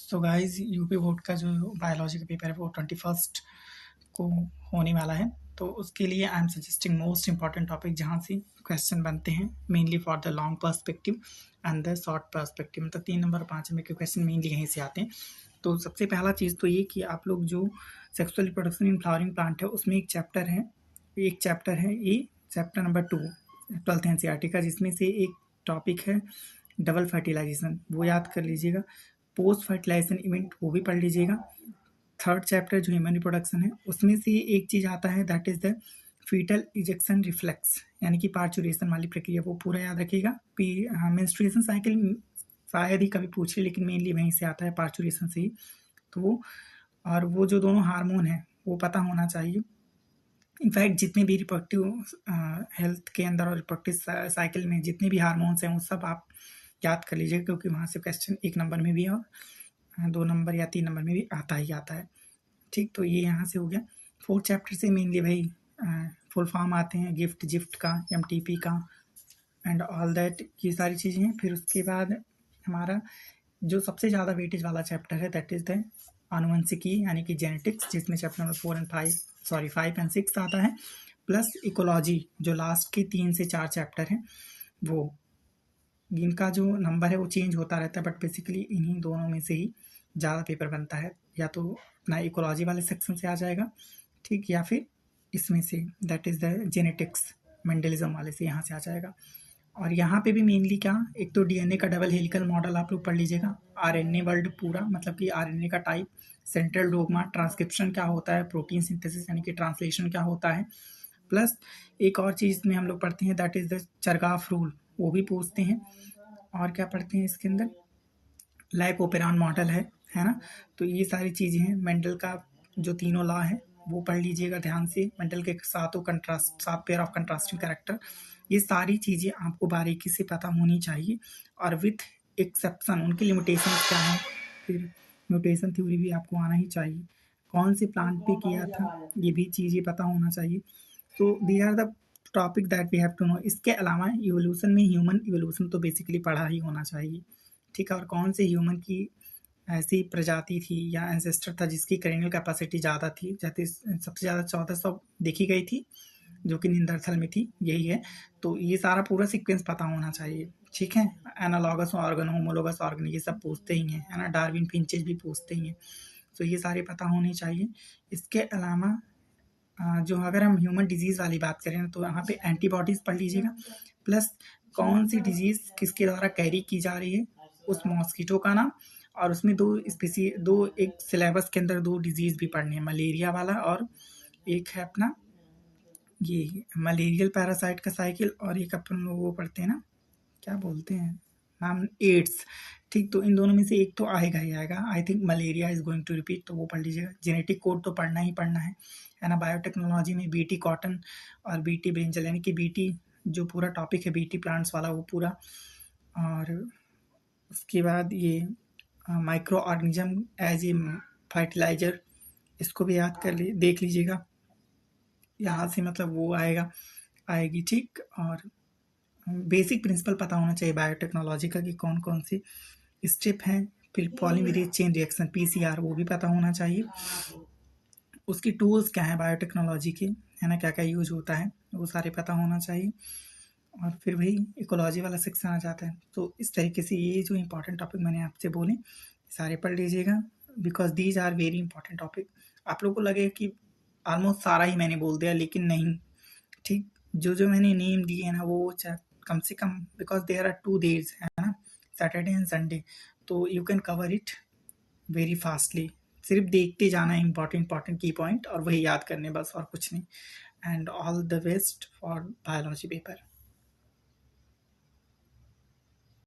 So guys UP board का जो biology का पेपर है वो 21 को होने वाला है। तो उसके लिए I am suggesting most important topic जहाँ से क्वेश्चन बनते हैं mainly for the long perspective and the short perspective, मतलब 3 नंबर 5 नंबर के क्वेश्चन मेनली यहीं से आते हैं। तो सबसे पहला चीज़ तो ये कि आप लोग जो sexual reproduction in flowering plant है उसमें एक चैप्टर है ये चैप्टर नंबर 2 12th NCERT का, जिसमें से एक टॉपिक है डबल फर्टिलाइजेशन, वो याद कर लीजिएगा। पोस्ट फर्टिलाइजेशन इवेंट वो भी पढ़ लीजिएगा। थर्ड चैप्टर जो ह्यूमन रिप्रोडक्शन है उसमें से एक चीज़ आता है that is the foetal ejection reflex, यानी कि पार्चुरेशन वाली प्रक्रिया, वो पूरा याद रखिएगा। मेंस्ट्रुएशन साइकिल शायद ही कभी पूछे, लेकिन मेनली वहीं से आता है, पार्चुरेशन से ही। तो वो और वो जो दोनों हार्मोन है वो पता होना चाहिए। इनफैक्ट जितने भी रिप्रोडक्टिव हेल्थ के अंदर और रिप्रोडक्टिव साइकिल में जितने भी हार्मोन्स हैं वो सब आप याद कर लीजिएगा, क्योंकि वहाँ से क्वेश्चन 1 नंबर में भी और 2 नंबर या 3 नंबर में भी आता ही आता है। ठीक, तो ये यहाँ से हो गया। 4th चैप्टर से मेनली भाई फुल फॉर्म आते हैं जिफ्ट का, MTP का एंड ऑल दैट, ये सारी चीज़ें हैं। फिर उसके बाद हमारा जो सबसे ज़्यादा वेटेज वाला चैप्टर है दैट इज़ द आनुवंशिकी यानी कि जेनेटिक्स, जिसमें चैप्टर नंबर 5 एंड 6 आता है, प्लस इकोलॉजी जो लास्ट के 3 से 4 चैप्टर हैं वो, इनका जो नंबर है वो चेंज होता रहता है, बट बेसिकली इन्हीं दोनों में से ही ज़्यादा पेपर बनता है। या तो अपना इकोलॉजी वाले सेक्शन से आ जाएगा, ठीक, या फिर इसमें say that is the genetics Mendelism वाले से यहाँ से आ जाएगा। और यहाँ पे भी मेनली क्या, एक तो DNA का डबल हेलिकल मॉडल आप लोग पढ़ लीजिएगा, RNA वर्ल्ड पूरा, मतलब कि RNA का टाइप, सेंट्रल डोग्मा, ट्रांसक्रिप्शन क्या होता है, प्रोटीन सिंथेसिस यानी कि ट्रांसलेशन क्या होता है, प्लस एक और चीज़ में हम लोग पढ़ते हैं that is the Chargaff rule, वो भी पूछते हैं। और क्या पढ़ते हैं इसके अंदर, लाइपोपेरान मॉडल है ना। तो ये सारी चीज़ें हैं। मेंडल का जो तीनों लॉ है वो पढ़ लीजिएगा ध्यान से, मेंडल के 7 पेयर ऑफ कंट्रास्टिंग कैरेक्टर, ये सारी चीज़ें आपको बारीकी से पता होनी चाहिए, और विथ एक्सेप्शन उनकी लिमिटेशन क्या है, फिर म्यूटेशन थ्योरी भी आपको आना ही चाहिए, कौन से प्लांट पे किया था ये भी चीज़ें पता होना चाहिए। तो these are the topic that we have to know. इसके अलावा इवोल्यूशन में ह्यूमन इवोल्यूशन तो बेसिकली पढ़ा ही होना चाहिए, ठीक है। और कौन से ह्यूमन की ऐसी प्रजाति थी या एंसेस्टर था जिसकी क्रेनियल कैपेसिटी ज़्यादा थी, जैसे सबसे ज़्यादा 1400 देखी गई थी जो कि निंदरथल में थी, यही है। तो ये सारा पूरा सीक्वेंस पता होना चाहिए, ठीक है। एनालॉगस ऑर्गन, होमोलोगस ऑर्गन, ये सब पूछते ही हैं, है ना। डार्विन फिंचेज भी पूछते ही हैं। तो ये सारे पता होने चाहिए। इसके अलावा जो अगर हम ह्यूमन डिजीज़ वाली बात करें तो यहाँ पे एंटीबॉडीज़ पढ़ लीजिएगा, प्लस कौन सी डिजीज़ किसके द्वारा कैरी की जा रही है, उस मॉस्किटो का नाम, और उसमें दो एक सिलेबस के अंदर 2 डिजीज़ भी पढ़नी है, मलेरिया वाला और एक है अपना ये मलेरियल पैरासाइट का साइकिल, और एक अपन लोग वो पढ़ते हैं ना, क्या बोलते हैं नाम, एड्स, ठीक। तो इन दोनों में से एक तो आएगा ही आएगा। I think malaria is going to repeat, तो वो पढ़ लीजिएगा। जेनेटिक कोड तो पढ़ना ही पढ़ना है ना। बायोटेक्नोलॉजी में BT कॉटन और BT ब्रिंजल, यानी कि BT जो पूरा टॉपिक है BT प्लांट्स वाला वो पूरा, और उसके बाद ये micro organism as a fertiliser, इसको भी याद कर देख लीजिएगा, यहाँ से मतलब वो आएगी, ठीक। और बेसिक प्रिंसिपल पता होना चाहिए बायोटेक्नोलॉजी का कि कौन कौन सी स्टेप हैं। फिर पॉलीमरेज चेन रिएक्शन PCR वो भी पता होना चाहिए। उसकी टूल्स क्या हैं बायोटेक्नोलॉजी के, है ना, क्या क्या यूज होता है, वो सारे पता होना चाहिए। और फिर वही इकोलॉजी वाला सेक्शन आ जाता है। तो इस तरीके से ये जो इंपॉर्टेंट टॉपिक मैंने आपसे बोले सारे पढ़ लीजिएगा, because these are very important topic. आप लोग को लगे कि ऑलमोस्ट सारा ही मैंने बोल दिया, लेकिन नहीं, ठीक। जो जो मैंने नेम दिए हैं ना वो कम से कम, बिकॉज देयर आर 2 डेज, है ना, सैटरडे एंड संडे, तो you can cover it very fastly. सिर्फ देखते जाना है इंपॉर्टेंट की पॉइंट, और वही याद करने बस, और कुछ नहीं। And all the best for biology paper.